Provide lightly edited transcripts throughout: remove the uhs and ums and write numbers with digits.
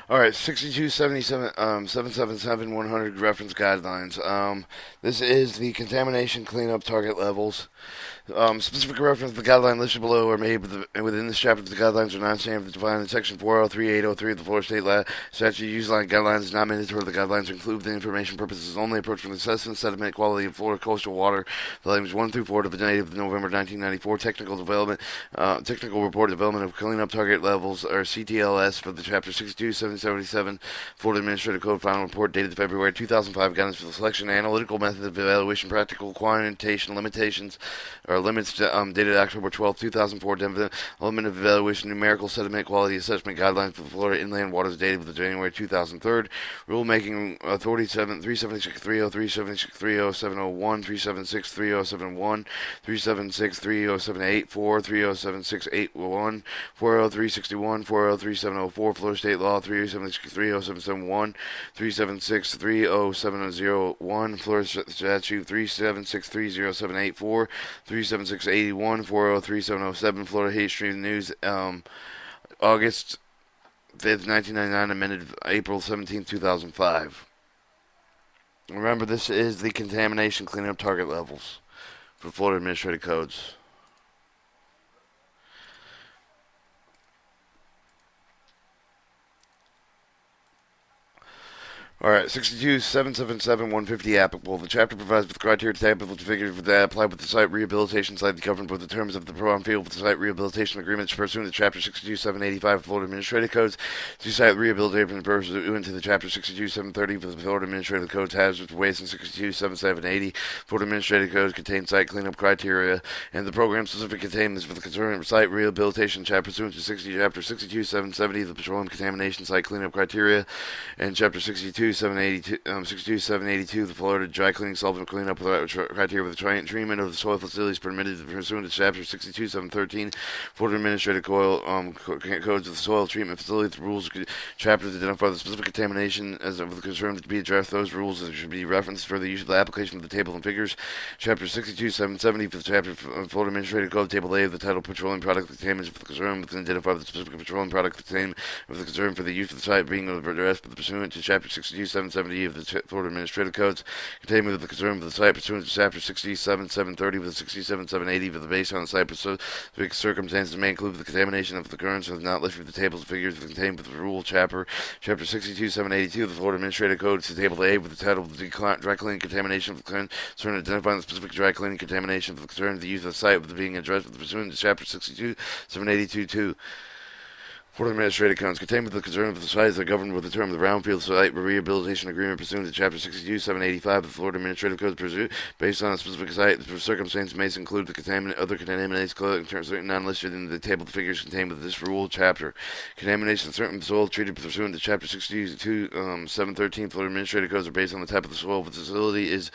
All right, 6277, 777 100 reference guidelines. This is the contamination cleanup target levels. Specific reference to the guideline listed below are made within this chapter. The guidelines are not standard defined in Section 403.803 of the Florida State Statute. Use line guidelines is not mandatory. The guidelines include the information purposes only. Approach from the assessment sediment quality of Florida coastal water. The language 1 through 4 of the date of November 1994. Technical report development of cleanup target levels, or CTLS, for the Chapter 62, 777 Florida Administrative Code final report dated February 2005. Guidance for the selection and analytical method of evaluation, practical quantitation limitations or limits dated October 12, 2004. Element of evaluation, numerical sediment quality assessment guidelines for the Florida inland waters dated with the January 2003. Rulemaking authority 37630, 37630, 701, 3763071, 3763078, 3076814, 40361, 403704, Florida State Law 3763071, 376307001, Florida Statute 3763074, 37681, 403707, Florida Hate Stream News, August 5th, 1999, amended April 17th, 2005. Remember, this is the contamination cleanup target levels for Florida Administrative Codes. Alright, 62.777.150 applicable. The chapter provides with criteria to applicable figures that apply with the site rehabilitation site governed with the terms of the Pro Field with the site rehabilitation agreements pursuant to Chapter 62.785 Florida Administrative Codes. To site rehabilitation pursuant to the Chapter 62.730 for the Florida Administrative Codes hazardous waste and 62.7.780 Florida Administrative Codes contain site cleanup criteria and the program specific containments for the concerned site rehabilitation chapter pursuant to Chapter 62.770 the petroleum contamination site cleanup criteria and Chapter 62.782, the Florida Dry Cleaning Solvent Cleanup criteria with the treatment of the soil facilities permitted pursuant to Chapter 62.713, Florida Administrative Codes of the Soil Treatment Facility. The rules chapters identify the specific contamination as of the concern to be addressed. Those rules should be referenced for the use of the application of the table and figures. Chapter 62.770 for the chapter of Florida Administrative Code, Table A of the title Petroleum Product Containment for the concern with identify the specific petroleum product containment of the concern for the use of the site being addressed pursuant to Chapter 62.770 of the Florida Administrative Codes, containment of the concern of the site pursuant to Chapter 67.730 with the 67.780 for the base on the site specific circumstances may include the contamination of the occurrence of not listed with the tables of figures contained with the rule Chapter 62.782 of the Florida Administrative Code to Table A with the title of the dry cleaning contamination of the concern identifying the specific dry cleaning contamination of the concern of the use of the site with being addressed with the pursuant to Chapter 62.782.2. Florida Administrative Codes contained with the concern of the sites that governed with the term of the Brownfield Site Rehabilitation Agreement pursuant to Chapter 62.785 of the Florida Administrative Codes based on a specific site. The circumstances may include the other contaminates certain non-listed in the table of figures contained with this rule chapter. Contamination of certain soil treated pursuant to Chapter 62.713 Florida Administrative Codes are based on the type of the soil the facility is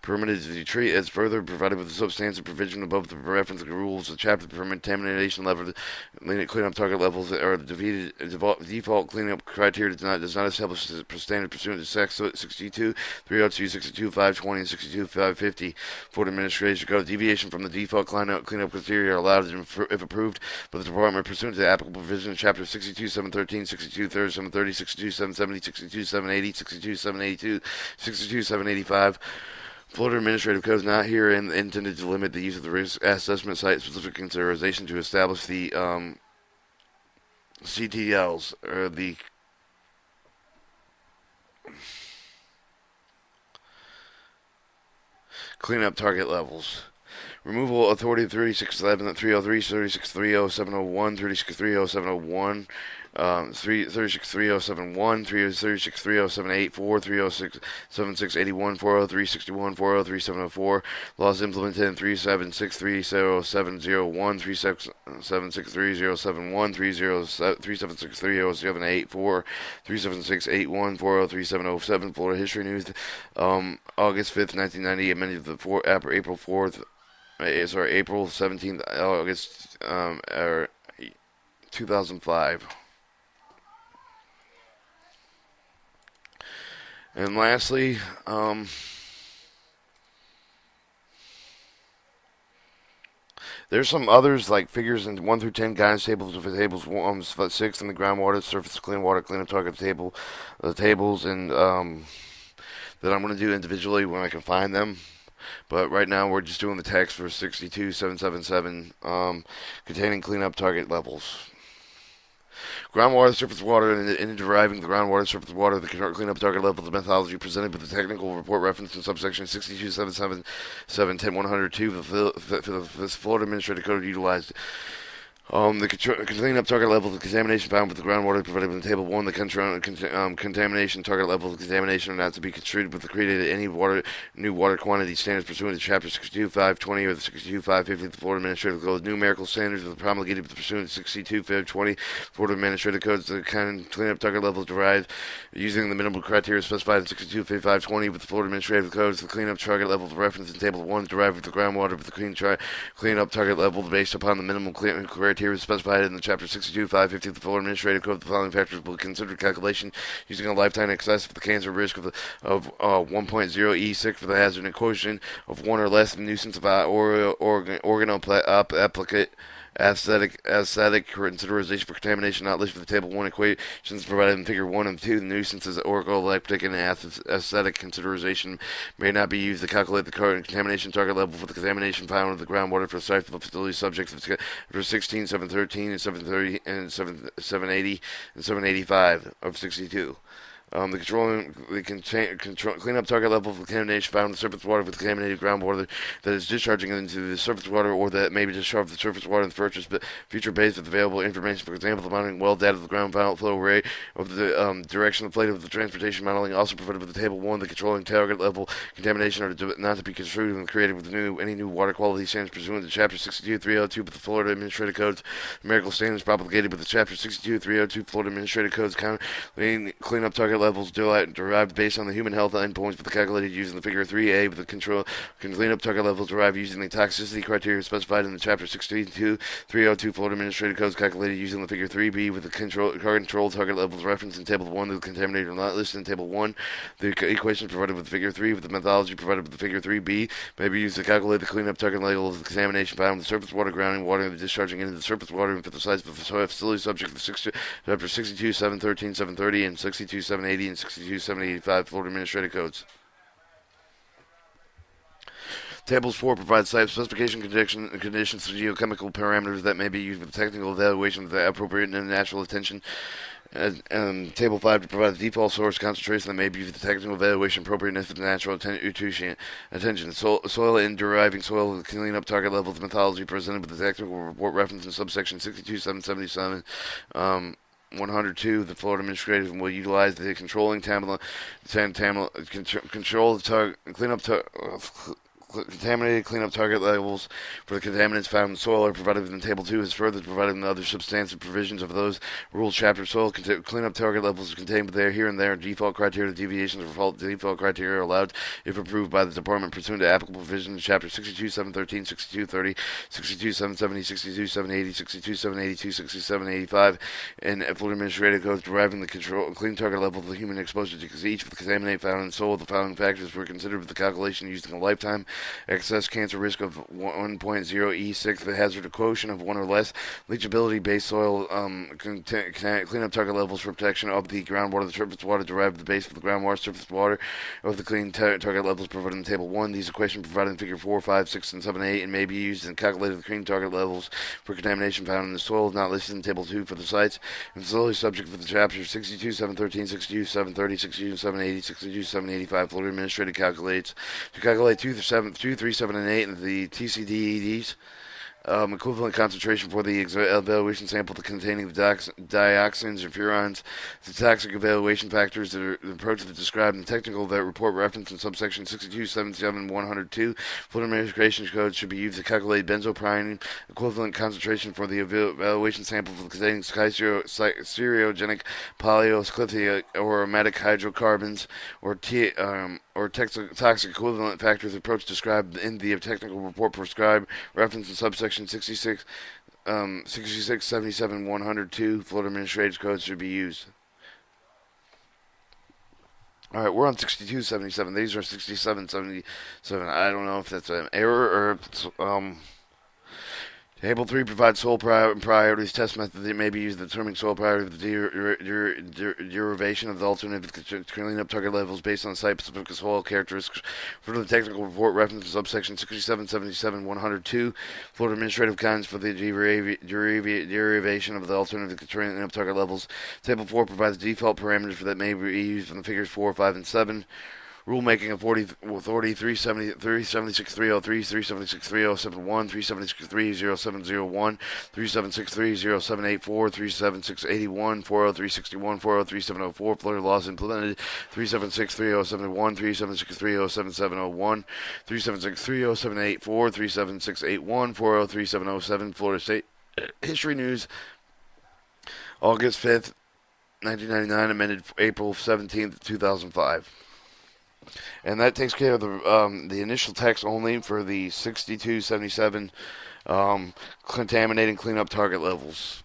permitted to treat as further provided with the substantive provision above the reference rules. The chapter permit contamination level cleanup target levels are default cleanup criteria does not establish the standard pursuant to 62, 302, 62, 520, and 62, 550. Florida Administration Code. Deviation from the default cleanup criteria are allowed if approved by the Department pursuant to the applicable provision of Chapter 62, 713, 62, 730, 62, 770, 62, 780, 62, 782, 62, 785. Florida Administrative Code is not here intended to limit the use of the risk assessment site-specific consideration to establish the CTLs, or the cleanup target levels. Removal authority 3611, 303, 3630, 701, 3630, 701, 363071, 363078, 7681, 40361, 403704. Laws implemented in 376307001, 3763071, 3763078, 37681, 403707. Florida History News, August 5th, 1990, amended the April 4th. April 17th, August, 2005. And lastly, There's some others like figures in 1 through 10 guidance tables for tables 6 in the groundwater, surface clean water, cleanup target table, tables, and that I'm going to do individually when I can find them. But right now we're just doing the text for 62777 containing cleanup target levels. Groundwater, surface water, and in deriving the groundwater, surface water, the cleanup target level, the methodology presented with the technical report reference in subsection 62777-10-102 for the Florida Administrative Code utilized. The cleanup target level of contamination found with the groundwater provided in Table 1, the contamination target level of contamination are not to be construed with the created any new water quantity standards pursuant to Chapter 62.520 or the 62.550 of the Florida Administrative Code. Numerical standards are promulgated pursuant to 62.520 Florida Administrative Codes. The cleanup target level is derived using the minimal criteria specified in 62.520 with the Florida Administrative Codes. The cleanup target level of reference in Table 1 is derived with the groundwater with the cleanup target level based upon the minimum criteria specified in the Chapter 62.550 of the Florida Administrative Code. The following factors will be considered calculation using a lifetime excess for the cancer risk of 1.0E6 for the hazard and quotient of 1 or less, the nuisance of organoapplicate aesthetic consideration for contamination not listed for the Table 1 equations provided in Figure 1 and 2. The nuisances organoleptic and aesthetic consideration may not be used to calculate the current contamination target level for the contamination found in the groundwater for site facility subjects for 16, 713, and 730, and 780, and 785 of 62. Cleanup target level of contamination found in the surface water with contaminated groundwater that is discharging into the surface water or that may be discharged from the surface water in the future based with available information. For example, the mounting well data of the ground flow rate of the direction of the plate of the transportation modeling also provided with the Table 1. The controlling target level contamination are not to be construed and created with any new water quality standards pursuant to Chapter 62.302 of the Florida Administrative Codes. Numerical standards propagated with the Chapter 62.302 Florida Administrative Codes. Cleanup target levels derived based on the human health endpoints, but the calculated using the Figure 3A with the cleanup target levels derived using the toxicity criteria specified in the Chapter 62.302 Florida Administrative Codes, calculated using the Figure 3B with the control target levels referenced in Table 1. The contaminated are not listed in Table 1. The equations provided with the Figure 3 with the methodology provided with the Figure 3B may be used to calculate the cleanup target level of the contamination found in the surface water, grounding water, and discharging into the surface water and for the sites of the soil facility subject to Chapter 62.713, 730, and 62.780 and 62.785 Florida Administrative Codes. Tables 4 provide site specification conditions for geochemical parameters that may be used with technical evaluation of the appropriate and natural attention. Table 5 to provide the default source concentration that may be used with the technical evaluation appropriateness of the natural attention. Soil and deriving soil cleanup target levels methodology presented with the technical report reference in subsection 62.777. 102, the Florida Administrative will utilize the controlling control contaminated cleanup target levels for the contaminants found in soil are provided in Table 2 as further provided in the other substantive provisions of those rules chapter. Soil cleanup target levels are contained here and there default criteria. Deviations or default criteria are allowed if approved by the Department pursuant to applicable provisions in Chapter 62, 713, 62, 30, 62, 770, 62, 780, 62, 782, 67, 85, and Florida Administrative Codes deriving the clean target level of the human exposure to each of the contaminant found in soil. The following factors were considered with the calculation using a lifetime excess cancer risk of 1.0E6, the hazard quotient of 1 or less, leachability-based soil cleanup target levels for protection of the groundwater, the surface water derived at the base of the groundwater, surface water of the clean target levels provided in Table 1. These equations provided in Figure 4, 5, 6, and 7, 8, and may be used in calculating the clean target levels for contamination found in the soil, not listed in Table 2 for the sites and facilities subject for the Chapter 62, 713, 62, 730, 62, 780, 62, 785. Florida Administrative calculates to calculate 2, 3, 7, and 8 and the TCDEDs. Equivalent concentration for the evaluation sample containing the dioxins or furans, the toxic evaluation factors that are the approach that described in the technical report reference in subsection 62.77.102. Florida Administration Code should be used to calculate benzoprine equivalent concentration for the evaluation sample for containing stereogenic polyosclitic or aromatic hydrocarbons or toxic equivalent factors approach described in the technical report prescribed reference in subsection 66.77.102. Florida Administrative Code should be used. Alright, we're on 62.77. These are 67.77. I don't know if that's an error or if it's, Table 3 provides soil priorities test method that may be used to determine soil priority of the derivation of the alternative cleanup target levels based on site-specific soil characteristics. For the technical report, reference subsection 6777-102, Florida Administrative Guidance for the derivation of the alternative cleanup target levels. Table 4 provides default parameters that may be used in the figures 4, 5, and 7. Rulemaking Authority 376-303, 376-3071, 376-3070, 376-3074, 376-81, 403-61, 403-704, Florida laws implemented, 376-3071, 376-307701, 376-3074, 376-81, 403-707, Florida State History News, August 5th, 1999, amended April 17th, 2005. And that takes care of the initial text only for the 6277 contaminating cleanup target levels.